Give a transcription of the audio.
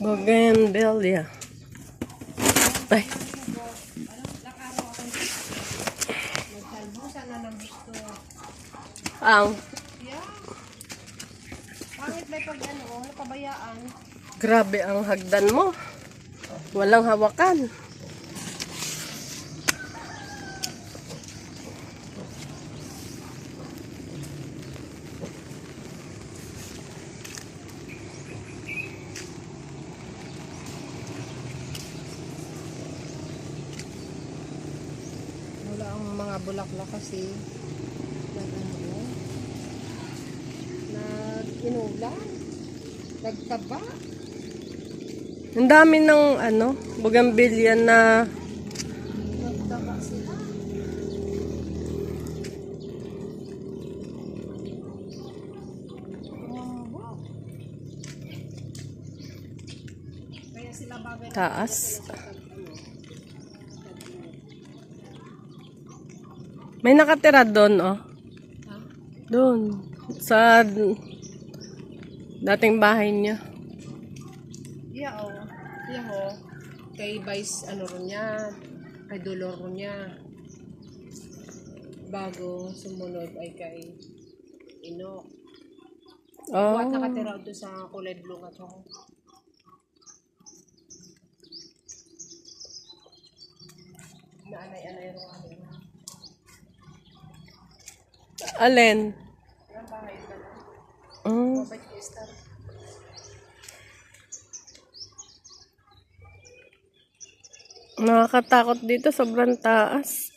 Bougainvillea. Ay. Ang. Pangit ba pag napabayaan? Grabe ang hagdan mo. Walang hawakan. Wala ang mga bulaklak kasi nag-inulan, nagtaba. Ang dami ng bougainvillea na Nagtaba sila. Tumambok. Kaya sila bagay na taas. May nakatira doon, oh. Ha? Doon. Sa dating bahay niya. Yeah, oh. Yeah, oh. Kay Vice, ron niya. Kay Dolor ron niya. Bago sumunod ay kay Ino. Oh. At nakatira doon sa kulay blue at ako. Naanay-anay rin kami. Alin? Ang bahay ka na. Mm. Mabait kay Star. Nakakatakot dito, sobrang taas.